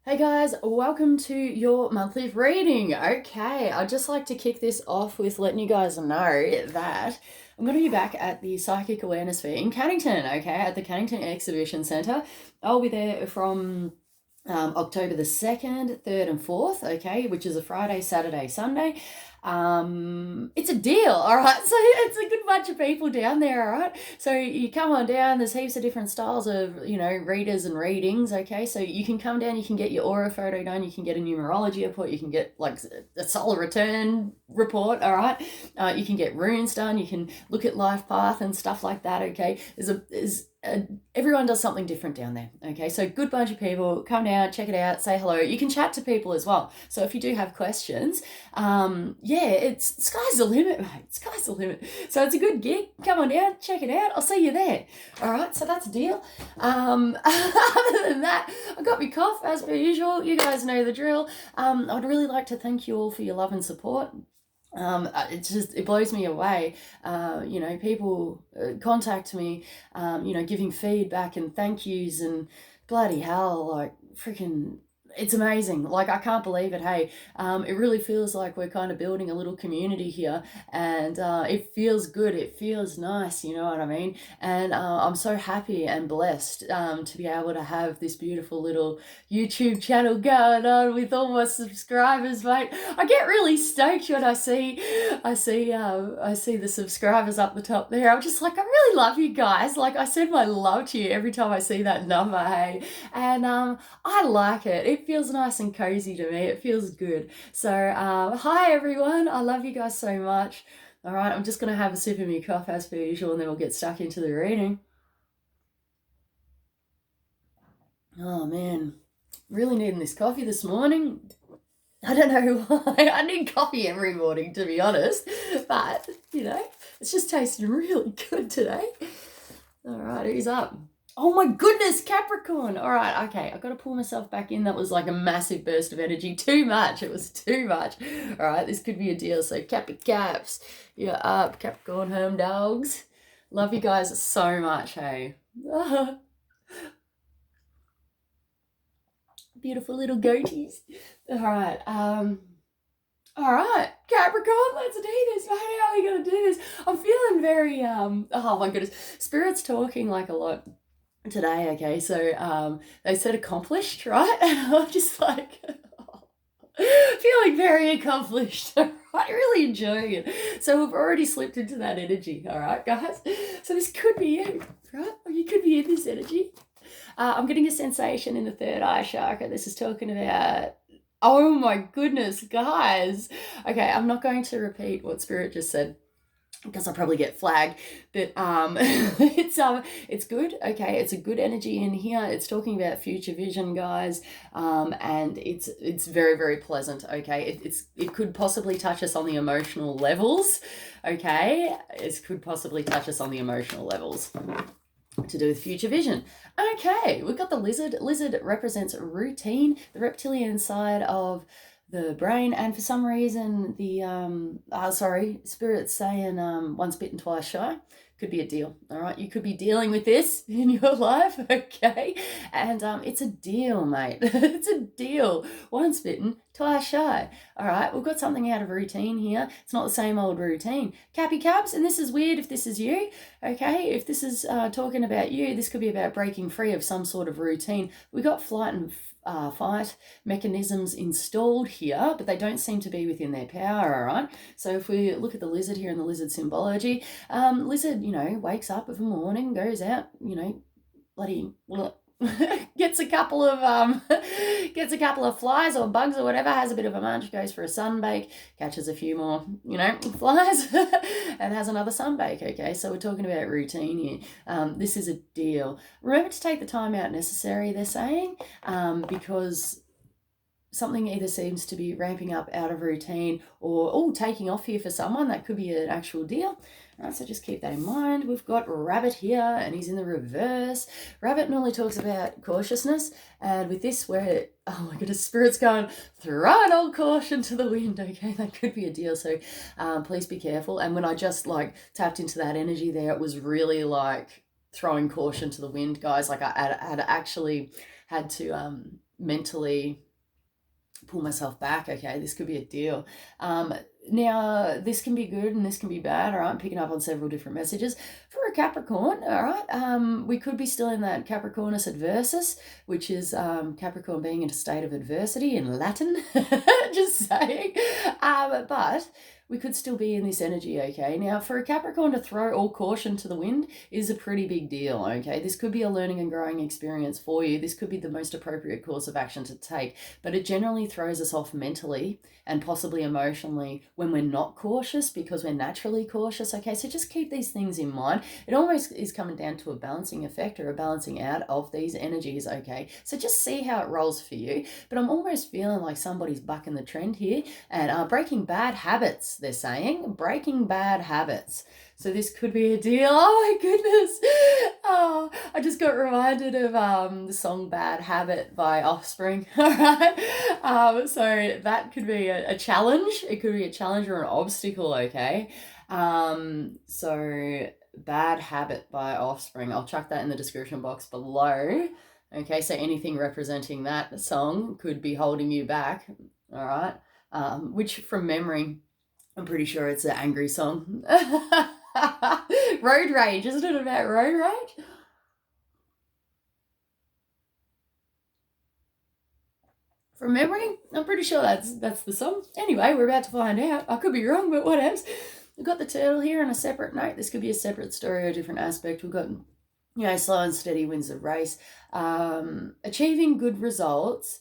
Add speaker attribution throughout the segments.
Speaker 1: Hey guys, welcome to your monthly reading. Okay, I'd just like to kick this off with letting you guys know that I'm going to be back at the Psychic Awareness Fair in Cannington, okay, at the Cannington Exhibition Centre. I'll be there from October the 2nd, 3rd, and 4th, okay, which is a Friday, Saturday, Sunday. It's a deal, all right. So it's a good bunch of people down there, all right. So you come on down. There's heaps of different styles of readers and readings. Okay, so you can come down. You can get your aura photo done. You can get a numerology report. You can get like a solar return report. All right. You can get runes done. You can look at life path and stuff like that. Okay, everyone does something different down there. Okay, so good bunch of people. Come down, check it out, say hello. You can chat to people as well. So if you do have questions, it's sky's the limit, mate. Sky's the limit. So it's a good gig. Come on down, check it out. I'll see you there. All right, so that's a deal. Other than that, I got my cough as per usual. You guys know the drill. I'd really like to thank you all for your love and support. It blows me away. People contact me, giving feedback and thank yous and bloody hell, like freaking. It's amazing. Like, I can't believe it. Hey, it really feels like we're kind of building a little community here, and it feels good. It feels nice. You know what I mean? And I'm so happy and blessed to be able to have this beautiful little YouTube channel going on with all my subscribers, mate. I get really stoked when I see the subscribers up the top there. I'm just like, I really love you guys. Like, I send my love to you every time I see that number. Hey, and I like it. It feels nice and cozy to me. It feels good. So, hi everyone. I love you guys so much. All right, I'm just going to have a sip of my coffee as per usual, and then we'll get stuck into the reading. Oh man, really needing this coffee this morning. I don't know why. I need coffee every morning, to be honest. But, it's just tasting really good today. All right, who's up? Oh my goodness, Capricorn. All right, okay. I've got to pull myself back in. That was like a massive burst of energy. Too much. It was too much. All right, this could be a deal. So Cappy Caps, you're up. Capricorn home dogs. Love you guys so much, hey. Beautiful little goatees. All right, all right, Capricorn, let's do this, mate. How are we going to do this? I'm feeling very, oh my goodness. Spirit's talking like a lot today, okay, so they said accomplished, right? And I'm just like feeling very accomplished. I really enjoying it. So we've already slipped into that energy, all right, guys? So this could be you, right? Or you could be in this energy. I'm getting a sensation in the third eye chakra. This is talking about, oh my goodness, guys. Okay, I'm not going to repeat what Spirit just said, because I'll probably get flagged, but it's good. Okay, it's a good energy in here. It's talking about future vision, guys, and it's very, very pleasant. Okay, it could possibly touch us on the emotional levels. Okay, it could possibly touch us on the emotional levels to do with future vision. Okay, we've got the lizard. Lizard represents routine, the reptilian side of the brain, and for some reason Spirit's saying once bitten, twice shy. Could be a deal. All right, you could be dealing with this in your life. Okay, and it's a deal, mate. It's a deal. Once bitten, twice shy. All right, we've got something out of routine here. It's not the same old routine. Cappy Caps, and this is weird if this is you. Okay, if this is talking about you, this could be about breaking free of some sort of routine. We got flight and fight mechanisms installed here, but they don't seem to be within their power, all right? So if we look at the lizard here in the lizard symbology, lizard, wakes up of a morning, goes out, bloody gets a couple of flies or bugs or whatever, has a bit of a munch, goes for a sunbake, catches a few more, flies, and has another sunbake. Okay, so we're talking about routine here. This is a deal. Remember to take the time out necessary, they're saying, because something either seems to be ramping up out of routine or taking off here for someone. That could be an actual deal. All right, so just keep that in mind. We've got Rabbit here, and he's in the reverse. Rabbit normally talks about cautiousness, and with this, where, oh my goodness, Spirit's going, throwing all caution to the wind. Okay, that could be a deal, so please be careful. And when I just tapped into that energy there, it was really throwing caution to the wind, guys. I had actually had to mentally pull myself back. Okay, this could be a deal. Now, this can be good and this can be bad. All right, I'm picking up on several different messages. For a Capricorn, all right, we could be still in that Capricornus adversus, which is Capricorn being in a state of adversity in Latin. Just saying. But we could still be in this energy, okay? Now, for a Capricorn to throw all caution to the wind is a pretty big deal, okay? This could be a learning and growing experience for you. This could be the most appropriate course of action to take, but it generally throws us off mentally and possibly emotionally when we're not cautious because we're naturally cautious, okay? So just keep these things in mind. It almost is coming down to a balancing effect or a balancing out of these energies, okay? So just see how it rolls for you. But I'm almost feeling like somebody's bucking the trend here and breaking bad habits, they're saying. Breaking bad habits. So this could be a deal. Oh my goodness. Oh, I just got reminded of the song Bad Habit by Offspring. All right. So that could be a challenge. It could be a challenge or an obstacle, okay? So Bad Habit by Offspring. I'll chuck that in the description box below. Okay, so anything representing that song could be holding you back. All right. Which from memory, I'm pretty sure it's an angry song. Road rage, isn't it about road rage? From memory, I'm pretty sure that's the song. Anyway, we're about to find out. I could be wrong, but what else? We've got the turtle here on a separate note. This could be a separate story or a different aspect. We've got, slow and steady wins the race. Achieving good results.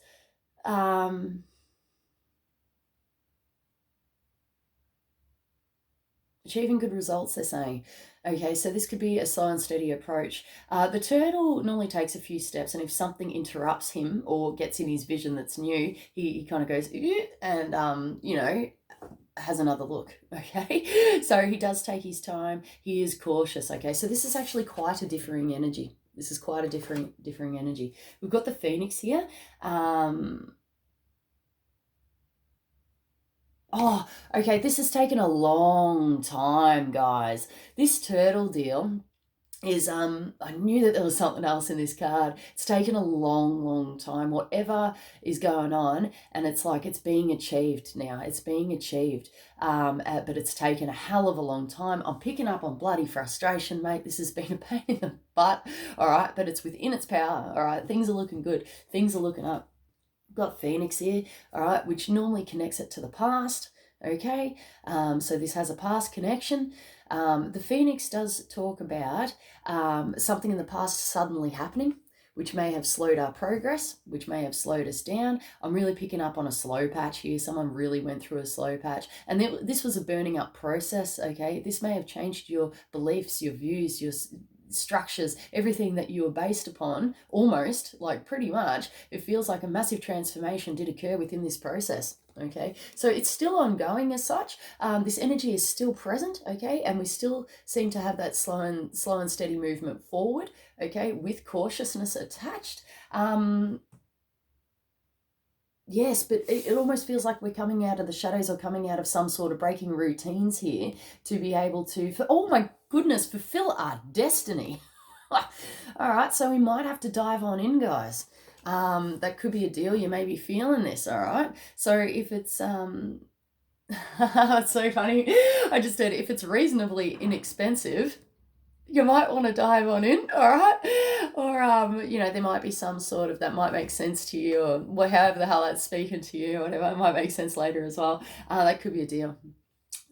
Speaker 1: Achieving good results, they're saying. Okay, so this could be a slow and steady approach. The turtle normally takes a few steps, and if something interrupts him or gets in his vision that's new, he kind of goes, and, has another look, okay? So he does take his time. He is cautious, okay? So this is actually quite a differing energy. This is quite a differing energy. We've got the Phoenix here. Oh, okay, this has taken a long time, guys. This turtle deal is, I knew that there was something else in this card. It's taken a long time, whatever is going on, and it's like it's being achieved now. It's being achieved, but it's taken a hell of a long time. I'm picking up on bloody frustration, mate. This has been a pain in the butt, all right, but it's within its power, all right? Things are looking good. Things are looking up. Got Phoenix here, all right, which normally connects it to the past, okay? So this has a past connection. The Phoenix does talk about something in the past suddenly happening, which may have slowed our progress, which may have slowed us down. I'm really picking up on a slow patch here. Someone really went through a slow patch. And this was a burning up process, okay? This may have changed your beliefs, your views, your structures, everything that you were based upon, almost, like pretty much. It feels like a massive transformation did occur within this process, okay? So it's still ongoing as such. This energy is still present, okay? And we still seem to have that slow and steady movement forward, okay, with cautiousness attached. Yes, but it almost feels like we're coming out of the shadows or coming out of some sort of breaking routines here to be able to, oh my goodness, fulfill our destiny. All right, so we might have to dive on in, guys. That could be a deal. You may be feeling this, all right? So if it's, it's so funny. I just said if it's reasonably inexpensive, you might want to dive on in, all right? Or, there might be some sort of, that might make sense to you, or however the hell that's speaking to you, or whatever, it might make sense later as well. That could be a deal.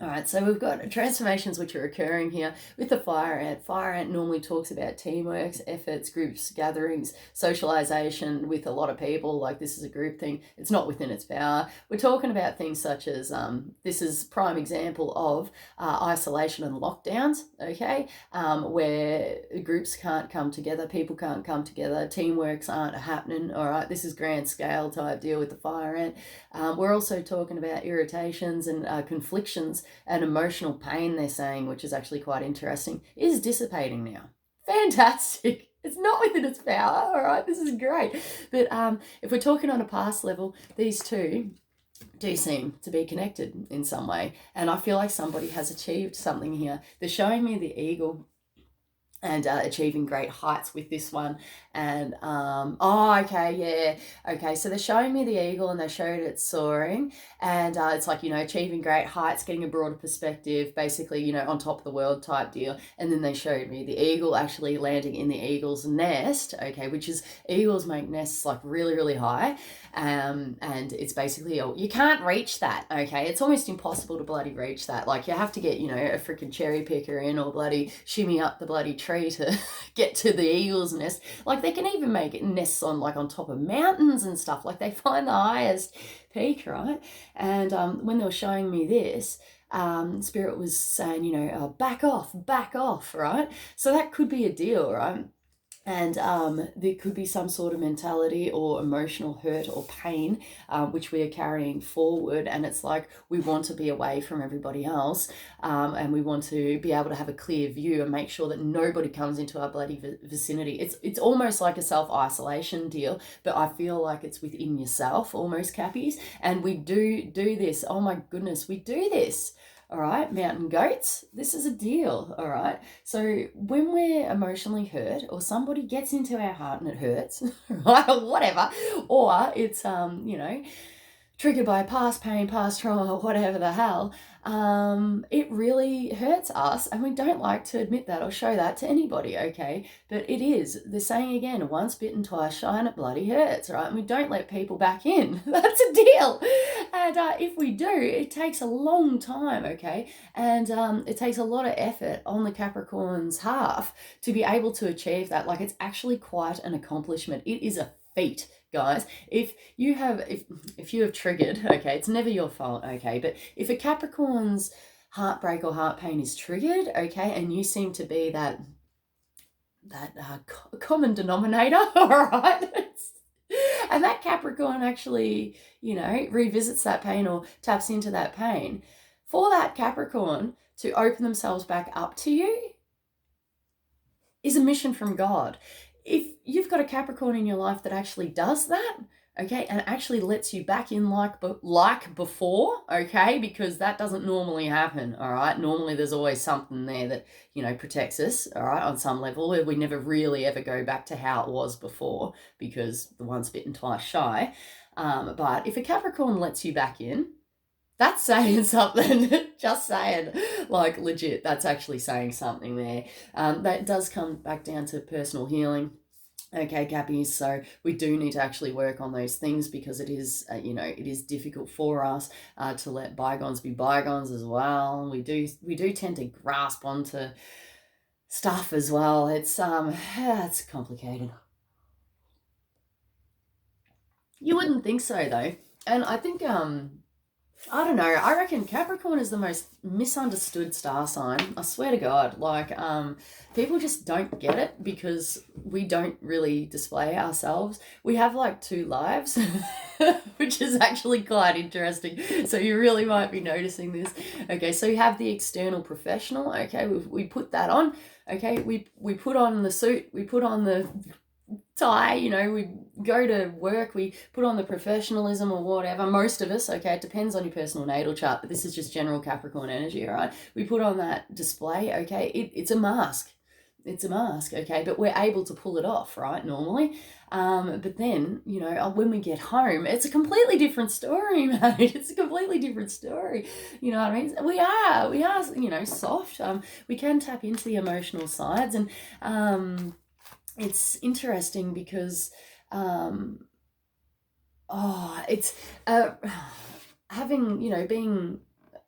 Speaker 1: All right, so we've got transformations which are occurring here with the fire ant. Fire ant normally talks about teamwork, efforts, groups, gatherings, socialization with a lot of people. Like this is a group thing. It's not within its power. We're talking about things such as, this is prime example of isolation and lockdowns, okay, where groups can't come together, people can't come together, teamworks aren't happening, all right? This is grand scale type deal with the fire ant. We're also talking about irritations and conflictions and emotional pain, they're saying, which is actually quite interesting, is dissipating now. Fantastic. It's not within its power, all right? This is great. But if we're talking on a past level, these two do seem to be connected in some way. And I feel like somebody has achieved something here. They're showing me the eagle. and achieving great heights with this one. And okay, so they're showing me the eagle and they showed it soaring, and it's like, achieving great heights, getting a broader perspective, basically, on top of the world type deal. And then they showed me the eagle actually landing in the eagle's nest, okay, which is, eagles make nests like really, really high, and it's basically, you can't reach that, okay, it's almost impossible to bloody reach that. Like, you have to get, a freaking cherry picker in, or bloody shimmy up the bloody tree to get to the eagle's nest. Like, they can even make nests on top of mountains and stuff. Like, they find the highest peak, right? And when they were showing me this, Spirit was saying, back off, right? So that could be a deal, right? And there could be some sort of mentality or emotional hurt or pain, which we are carrying forward. And it's like, we want to be away from everybody else, and we want to be able to have a clear view and make sure that nobody comes into our bloody vicinity. It's almost like a self-isolation deal, but I feel like it's within yourself almost, Cappies. And we do this. Oh my goodness, we do this. All right, mountain goats, this is a deal, all right? So when we're emotionally hurt, or somebody gets into our heart and it hurts, right, or whatever, or it's, triggered by past pain, past trauma, whatever the hell, it really hurts us, and we don't like to admit that or show that to anybody, okay? But it is, they're saying again, once bitten, twice shy, and it bloody hurts, right? And we don't let people back in. That's a deal. And if we do, it takes a long time, okay? And it takes a lot of effort on the Capricorn's half to be able to achieve that. Like, it's actually quite an accomplishment. It is a feat, guys. If you have triggered, okay, it's never your fault, okay, but if a Capricorn's heartbreak or heart pain is triggered, okay, and you seem to be that common denominator, all right, and that Capricorn actually, revisits that pain or taps into that pain, for that Capricorn to open themselves back up to you is a mission from God. If you've got a Capricorn in your life that actually does that, okay, and actually lets you back in like before, okay, because that doesn't normally happen, all right? Normally there's always something there that, protects us, all right, on some level. We never really ever go back to how it was before, because the once bitten, twice shy. But if a Capricorn lets you back in, that's saying something. Just saying, like, legit, that's actually saying something there. That does come back down to personal healing. Okay, Cappies, so we do need to actually work on those things, because it is, it is difficult for us to let bygones be bygones as well. We do tend to grasp onto stuff as well. It's complicated. You wouldn't think so, though. And I think, I don't know, I reckon Capricorn is the most misunderstood star sign. I swear to God. Like, people just don't get it, because we don't really display ourselves. We have like two lives, which is actually quite interesting. So you really might be noticing this. Okay, so you have the external professional. Okay, we put that on. Okay, we put on the suit, we put on the tie, we go to work, we put on the professionalism or whatever. Most of us, okay, it depends on your personal natal chart, but this is just general Capricorn energy, all right? We put on that display, okay? It's a mask. It's a mask, okay? But we're able to pull it off, right, normally. But then, when we get home, it's a completely different story, mate. It's a completely different story. You know what I mean? We are, soft. We can tap into the emotional sides, and it's interesting because it's having, being,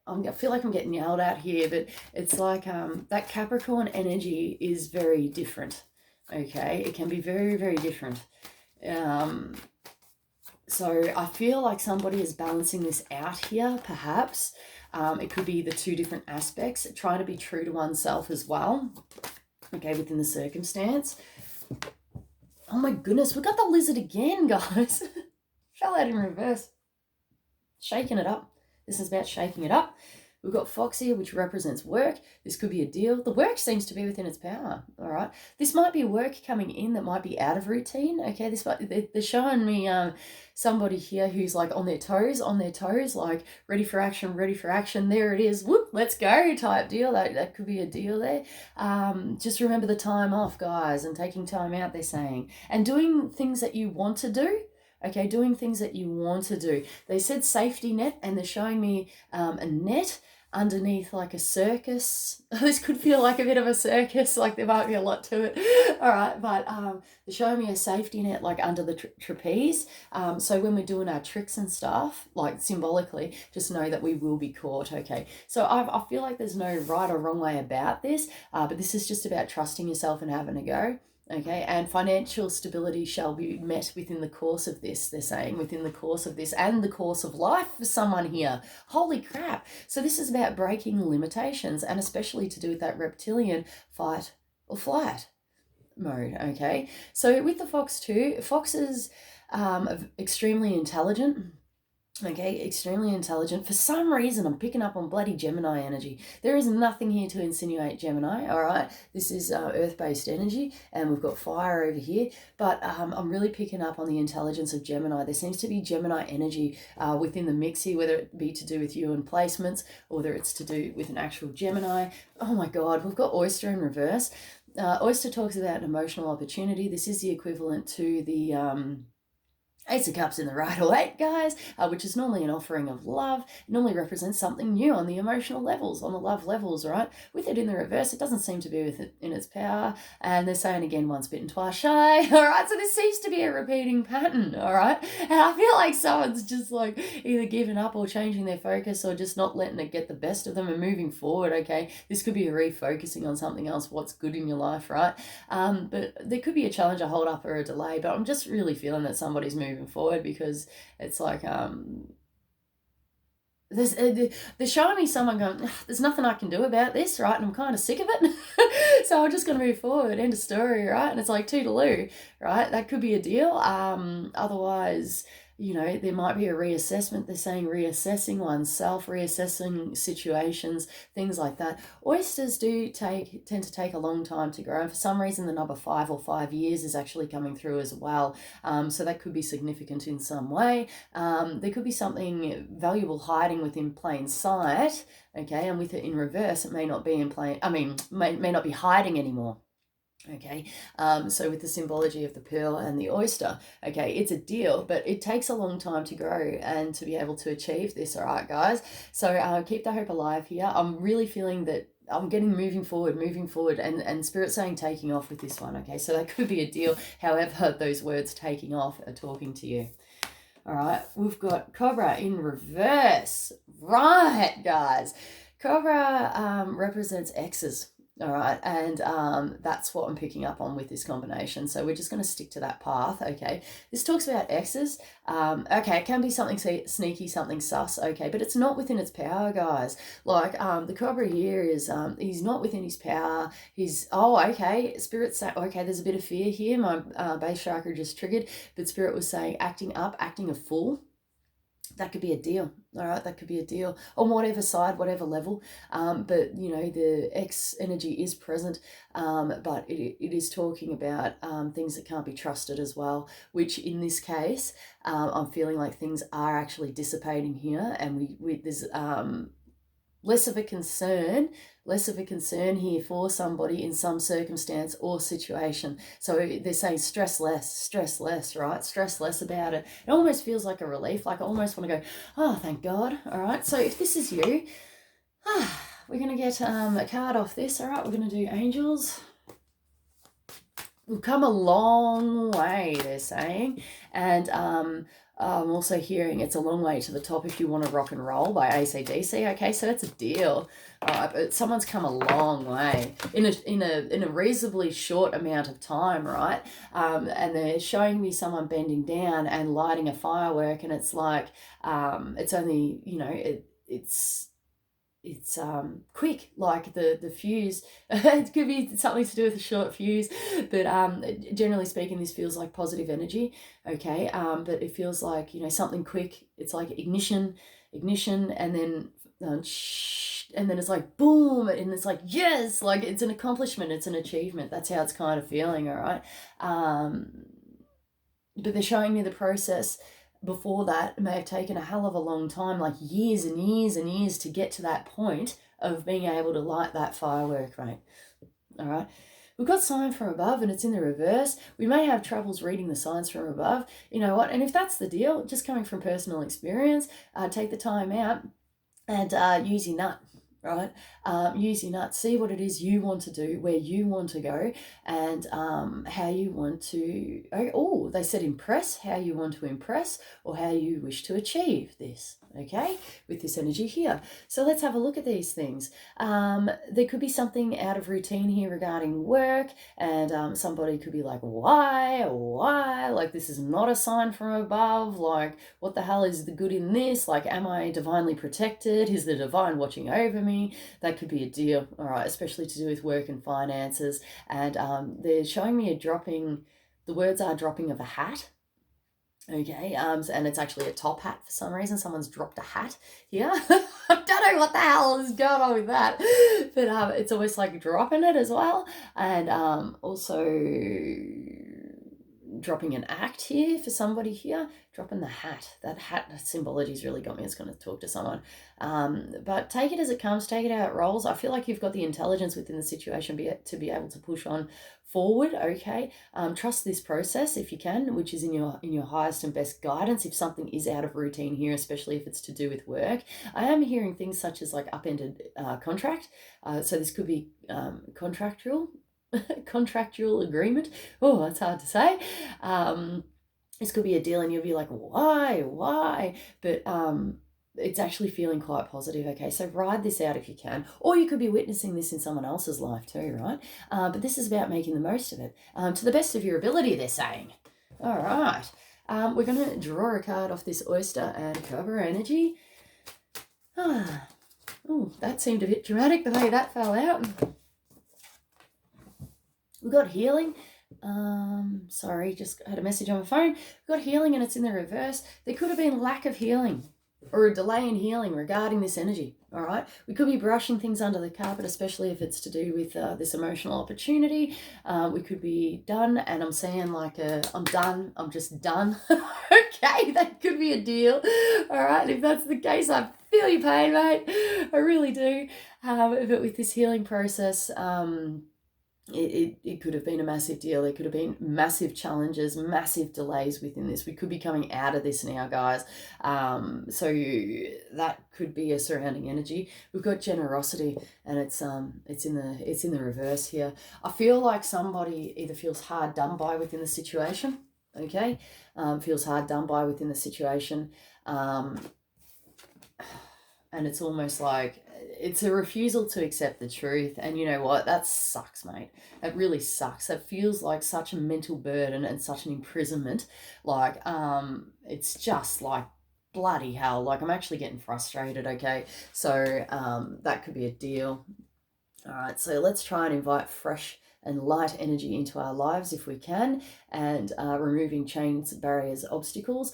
Speaker 1: I feel like I'm getting yelled at here, but it's like that Capricorn energy is very different, okay? It can be very, very different. So I feel like somebody is balancing this out here, perhaps. It could be the two different aspects, trying to be true to oneself as well, okay, within the circumstance. Oh my goodness, we got the lizard again, guys. Fell out in reverse. Shaking it up. This is about shaking it up. We've got Fox here, which represents work. This could be a deal. The work seems to be within its power, all right? This might be work coming in that might be out of routine, okay? They're showing me somebody here who's like on their toes, like ready for action. There it is. Whoop, let's go type deal. That could be a deal there. Just remember the time off, guys, and taking time out, they're saying. And doing things that you want to do. Okay, doing things that you want to do. They said safety net, and they're showing me a net underneath like a circus. This could feel like a bit of a circus, like there might be a lot to it. All right, but they're showing me a safety net like under the trapeze. So when we're doing our tricks and stuff, like symbolically, just know that we will be caught, okay? So I feel like there's no right or wrong way about this, but this is just about trusting yourself and having a go. Okay, and financial stability shall be met within the course of this, they're saying, within the course of this and the course of life for someone here. Holy crap. So this is about breaking limitations, and especially to do with that reptilian fight or flight mode, okay? So with the fox too, foxes are extremely intelligent. Okay, extremely intelligent. For some reason, I'm picking up on bloody Gemini energy. There is nothing here to insinuate Gemini, all right? This is earth-based energy, and we've got fire over here. But I'm really picking up on the intelligence of Gemini. There seems to be Gemini energy within the mix here, whether it be to do with you and placements, or whether it's to do with an actual Gemini. Oh my God, we've got Oyster in reverse. Oyster talks about an emotional opportunity. This is the equivalent to the... Ace of Cups in the right or eight, guys, which is normally an offering of love. It normally represents something new on the emotional levels, on the love levels, right? With it in the reverse, it doesn't seem to be within its power. And they're saying again, once bitten, twice shy, all right? So this seems to be a repeating pattern, all right? And I feel like someone's just like either giving up or changing their focus or just not letting it get the best of them and moving forward, okay? This could be a refocusing on something else, what's good in your life, right? But there could be a challenge, a hold up, or a delay, but I'm just really feeling that somebody's moving forward, because it's like they're showing me someone going, there's nothing I can do about this, right? And I'm kind of sick of it. So I'm just going to move forward, end of story, right? And it's like toodaloo, right? That could be a deal. Otherwise, you know, there might be a reassessment. They're saying reassessing oneself, reassessing situations, things like that. Oysters do tend to take a long time to grow. And for some reason, the number 5 or 5 years is actually coming through as well. So that could be significant in some way. There could be something valuable hiding within plain sight. Okay. And with it in reverse, it may not be in plain, may not be hiding anymore. Okay, so with the symbology of the pearl and the oyster, okay, it's a deal, but it takes a long time to grow and to be able to achieve this, all right, guys? So keep the hope alive here. I'm really feeling that I'm getting moving forward, and Spirit saying taking off with this one, okay? So that could be a deal, however those words taking off are talking to you. All right, we've got Cobra in reverse. Right, guys. Cobra represents exes. All right, and that's what I'm picking up on with this combination. So we're just going to stick to that path, okay? This talks about exes. Okay, it can be something sneaky, something sus, okay, but it's not within its power, guys. Like the Cobra here is, he's not within his power. He's, okay, Spirit's saying, okay, there's a bit of fear here. My base chakra just triggered, but Spirit was saying acting up, acting a fool. That could be a deal, all right? That could be a deal on whatever side, whatever level. But, you know, the X energy is present, but it is talking about things that can't be trusted as well, which in this case, I'm feeling like things are actually dissipating here, and there's less of a concern here for somebody in some circumstance or situation. So they're saying stress less, right? Stress less about it. It almost feels like a relief. Like I almost want to go, oh, thank God. All right. So if this is you, we're going to get a card off this. All right. We're going to do angels. We've come a long way, they're saying. And I'm also hearing it's a long way to the top if you want to rock and roll by AC/DC. Okay, so that's a deal. All right, but someone's come a long way in a reasonably short amount of time, right? And they're showing me someone bending down and lighting a firework, and it's like it's only, you know, it's quick, like the fuse. It could be something to do with a short fuse, but generally speaking, this feels like positive energy, okay? But it feels like, you know, something quick. It's like ignition, and then and then it's like boom, and it's like yes, like it's an accomplishment, it's an achievement. That's how it's kind of feeling. All right. But they're showing me the process before that may have taken a hell of a long time, like years and years and years to get to that point of being able to light that firework, right? All right. We've got sign from above and it's in the reverse. We may have troubles reading the signs from above. You know what? And if that's the deal, just coming from personal experience, take the time out and use your nut, right? Use your nut, see what it is you want to do, where you want to go, and how you want to, oh, they said impress, how you want to impress, or how you wish to achieve this, okay, with this energy here. So let's have a look at these things. There could be something out of routine here regarding work, and somebody could be like, why, like this is not a sign from above, like what the hell is the good in this, like am I divinely protected? Is the divine watching over me? That could be a deal, all right, especially to do with work and finances. And they're showing me the words are dropping of a hat. Okay, and it's actually a top hat for some reason. Someone's dropped a hat here. I don't know what the hell is going on with that, but it's almost like dropping it as well, and also dropping an act here for somebody here, dropping the hat. That hat symbology's really got me. It's going to talk to someone. But take it as it comes, take it how it rolls. I feel like you've got the intelligence within the situation to be able to push on forward, okay? Trust this process if you can, which is in your highest and best guidance. If something is out of routine here, especially if it's to do with work, I am hearing things such as like upended contract. So this could be contractual agreement. Oh, that's hard to say. This could be a deal and you'll be like, why? But it's actually feeling quite positive, okay? So ride this out if you can. Or you could be witnessing this in someone else's life too, right? But this is about making the most of it. To the best of your ability, they're saying. All right. We're going to draw a card off this oyster and cover energy. Oh, that seemed a bit dramatic the way that fell out. We've got healing. Sorry, just had a message on my phone. We've got healing and it's in the reverse. There could have been lack of healing or a delay in healing regarding this energy, all right? We could be brushing things under the carpet, especially if it's to do with this emotional opportunity. We could be done, and I'm saying like, I'm done, I'm just done. Okay, that could be a deal, all right? If that's the case, I feel your pain, mate. I really do. But with this healing process, it could have been a massive deal. There could have been massive challenges, massive delays within this. We could be coming out of this now, guys. So that could be a surrounding energy. We've got generosity, and it's in the reverse here. I feel like somebody either feels hard done by within the situation. Okay, feels hard done by within the situation, and it's almost like it's a refusal to accept the truth. And you know what? That sucks, mate. It really sucks. It feels like such a mental burden and such an imprisonment. Like, it's just like bloody hell. Like, I'm actually getting frustrated, okay? So, that could be a deal. All right, so let's try and invite fresh and light energy into our lives if we can, and removing chains, barriers, obstacles.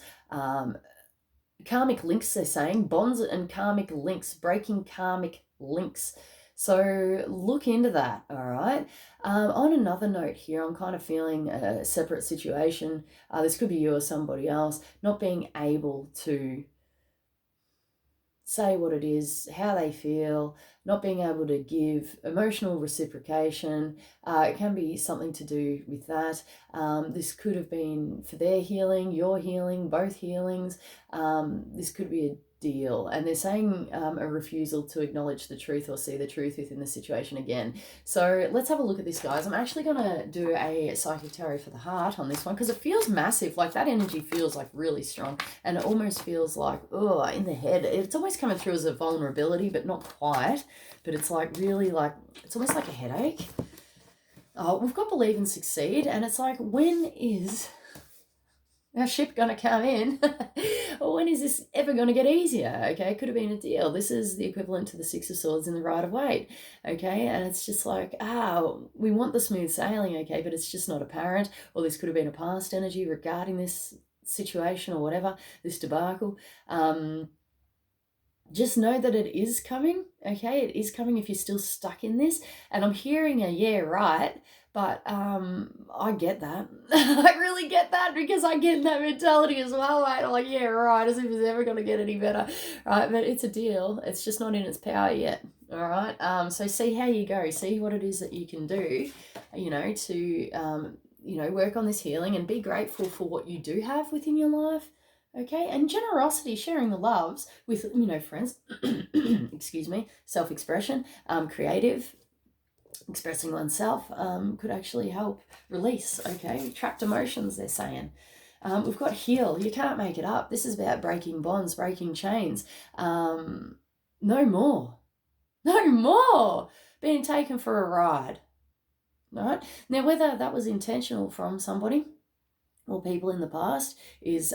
Speaker 1: Karmic links, they're saying, bonds and karmic links, breaking karmic links. So look into that, all right? On another note here, I'm kind of feeling a separate situation. This could be you or somebody else, not being able to say what it is, how they feel, not being able to give emotional reciprocation. It can be something to do with that. This could have been for their healing, your healing, both healings. This could be a deal. And they're saying a refusal to acknowledge the truth or see the truth within the situation again. So let's have a look at this, guys. I'm actually going to do a psychic tarot for the heart on this one because it feels massive. Like that energy feels like really strong, and it almost feels like, oh, in the head. It's almost coming through as a vulnerability, but not quite. But it's like really like, it's almost like a headache. Oh, we've got believe and succeed. And it's like, when is our ship going to come in? Or when is this ever going to get easier? Okay, it could have been a deal. This is the equivalent to the Six of Swords in the Rider-Waite. Okay, and it's just like, we want the smooth sailing, okay, but it's just not apparent. Or this could have been a past energy regarding this situation or whatever, this debacle. just know that it is coming, okay? It is coming if you're still stuck in this. And I'm hearing a yeah, right, but I get that. I really get that, because I get that mentality as well, right? I'm like, yeah, right, as if it's ever going to get any better, right? But it's a deal. It's just not in its power yet, all right? So see how you go. See what it is that you can do, to work on this healing, and be grateful for what you do have within your life. Okay, and generosity, sharing the loves with, friends, excuse me, self-expression, creative, expressing oneself, could actually help release, okay, trapped emotions, they're saying. We've got heal. You can't make it up. This is about breaking bonds, breaking chains. No more. No more being taken for a ride. All right? Now, whether that was intentional from somebody or people in the past is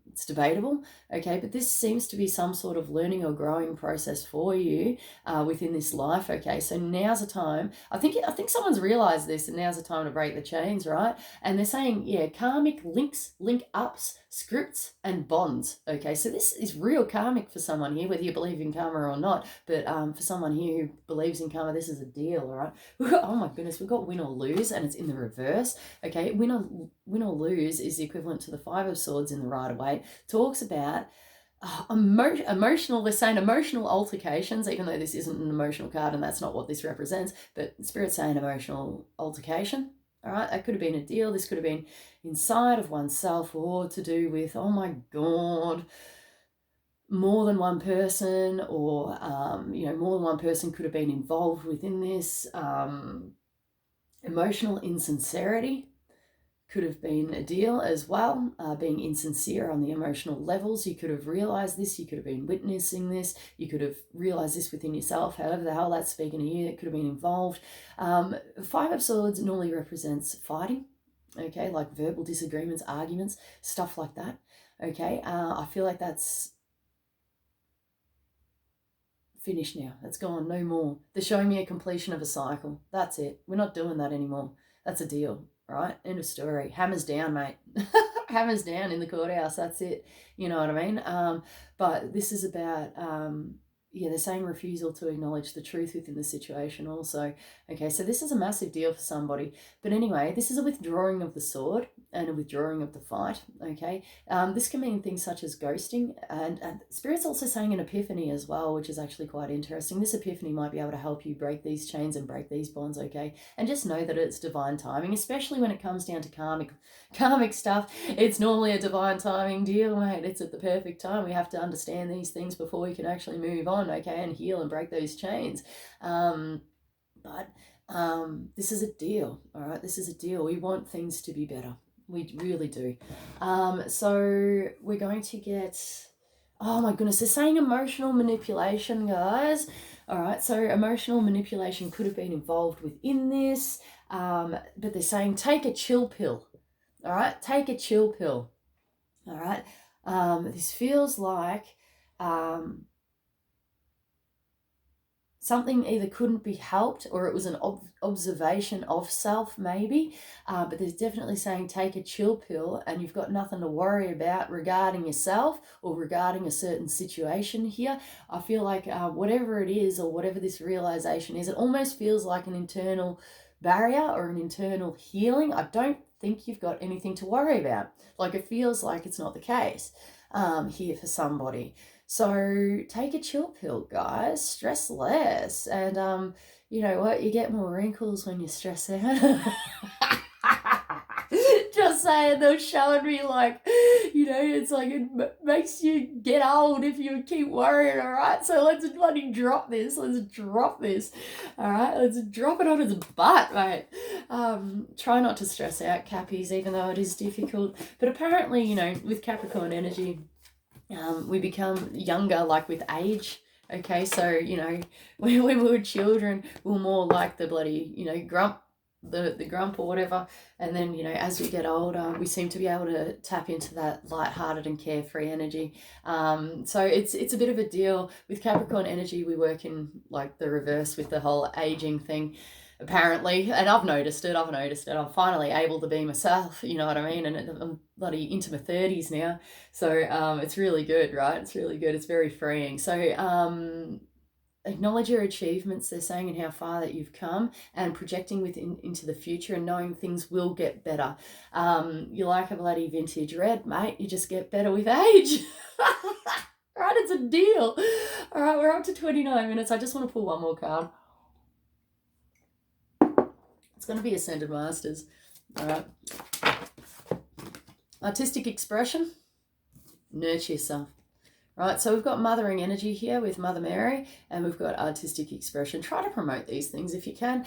Speaker 1: it's debatable, okay, but this seems to be some sort of learning or growing process for you within this life, okay? So now's the time. I think someone's realized this, and now's the time to break the chains, right? And they're saying, yeah, karmic links, link ups, scripts, and bonds, okay? So this is real karmic for someone here, whether you believe in karma or not, but for someone here who believes in karma, this is a deal, all right? Oh my goodness, we've got win or lose, and it's in the reverse, okay? Win or lose is the equivalent to the Five of Swords in the Rider-Waite. Talks about emotional, they're saying emotional altercations, even though this isn't an emotional card and that's not what this represents, but Spirit's saying emotional altercation. All right, that could have been a deal. This could have been inside of oneself, or to do with, oh my God, more than one person, or, more than one person could have been involved within this. Emotional insincerity could have been a deal as well, being insincere on the emotional levels. You could have realized this, you could have been witnessing this, you could have realized this within yourself, however the hell that's speaking to you, it could have been involved. Five of Swords normally represents fighting, okay, like verbal disagreements, arguments, stuff like that, okay. I feel like that's finished now. That's gone, no more. They're showing me a completion of a cycle. That's it. We're not doing that anymore. That's a deal. Right? End of story. Hammers down, mate. Hammers down in the courthouse. That's it. You know what I mean? But this is about, they're saying refusal to acknowledge the truth within the situation also. Okay, so this is a massive deal for somebody. But anyway, this is a withdrawing of the sword and a withdrawing of the fight. Okay, this can mean things such as ghosting, and Spirit's also saying an epiphany as well, which is actually quite interesting. This epiphany might be able to help you break these chains and break these bonds, okay? And just know that it's divine timing, especially when it comes down to karmic stuff. It's normally a divine timing deal, mate. It's at the perfect time. We have to understand these things before we can actually move on, okay, and heal and break those chains. But this is a deal, all right? This is a deal. We want things to be better. We really do. So we're going to get, oh my goodness, they're saying emotional manipulation, guys. All right, so emotional manipulation could have been involved within this, but they're saying take a chill pill. All right, take a chill pill. All right, this feels like something either couldn't be helped, or it was an observation of self maybe, but there's definitely saying take a chill pill, and you've got nothing to worry about regarding yourself or regarding a certain situation here. I feel like whatever it is, or whatever this realization is, it almost feels like an internal barrier or an internal healing. I don't think you've got anything to worry about. Like, it feels like it's not the case here for somebody. So take a chill pill, guys. Stress less. And you know what? You get more wrinkles when you stress out. Just saying, they're showing me like, it's like it makes you get old if you keep worrying, all right? So let's bloody drop this. Let's drop this, all right? Let's drop it on its butt, mate. Try not to stress out, Cappies, even though it is difficult. But apparently, with Capricorn energy, we become younger, like with age. Okay, so when we were children, we were more like the bloody grump, the grump or whatever, and then as we get older, we seem to be able to tap into that light-hearted and carefree energy. So it's a bit of a deal with Capricorn energy. We work in like the reverse with the whole aging thing. apparently, and I've noticed it. I'm finally able to be myself, you know what I mean? And I'm bloody into my 30s now. So it's really good, right? It's really good. It's very freeing. So acknowledge your achievements, they're saying, and how far that you've come, and projecting into the future and knowing things will get better. You're like a bloody vintage red, mate. You just get better with age. Right, it's a deal. All right, we're up to 29 minutes. I just want to pull one more card. It's going to be Ascended Masters. All right. Artistic expression. Nurture yourself. Right, so we've got mothering energy here with Mother Mary, and we've got artistic expression. Try to promote these things if you can.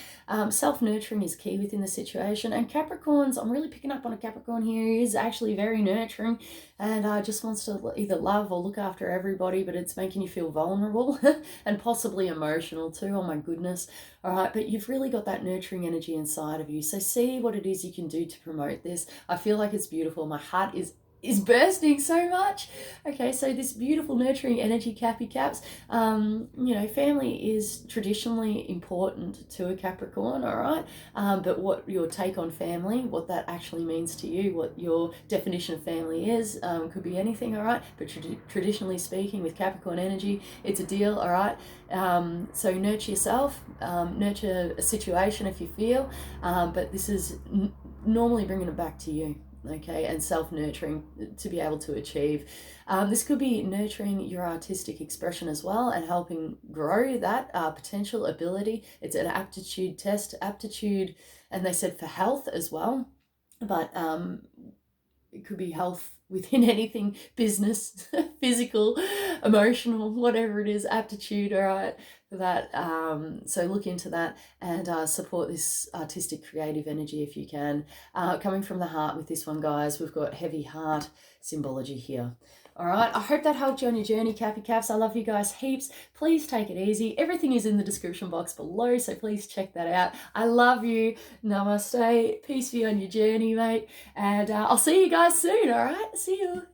Speaker 1: Self-nurturing is key within the situation. And Capricorns, I'm really picking up on a Capricorn here. He is actually very nurturing and just wants to either love or look after everybody, but it's making you feel vulnerable and possibly emotional too. Oh my goodness. All right, but you've really got that nurturing energy inside of you. So see what it is you can do to promote this. I feel like it's beautiful. My heart is bursting so much. Okay, so this beautiful nurturing energy, Cappy Caps, you know, family is traditionally important to a Capricorn, all right? But what your take on family, what that actually means to you, what your definition of family is, could be anything, all right? But traditionally speaking, with Capricorn energy, it's a deal, all right? So nurture yourself, nurture a situation if you feel, but this is normally bringing it back to you. Okay, and self-nurturing to be able to achieve. This could be nurturing your artistic expression as well and helping grow that potential ability. It's an aptitude test, and they said for health as well, but it could be health within anything, business, physical, emotional, whatever it is, aptitude, all right, for that. So look into that and support this artistic, creative energy if you can. Coming from the heart with this one, guys, we've got heavy heart symbology here. All right, I hope that helped you on your journey, Cappy Caps. I love you guys heaps. Please take it easy. Everything is in the description box below, so please check that out. I love you. Namaste. Peace be on your journey, mate. And I'll see you guys soon, all right? See you.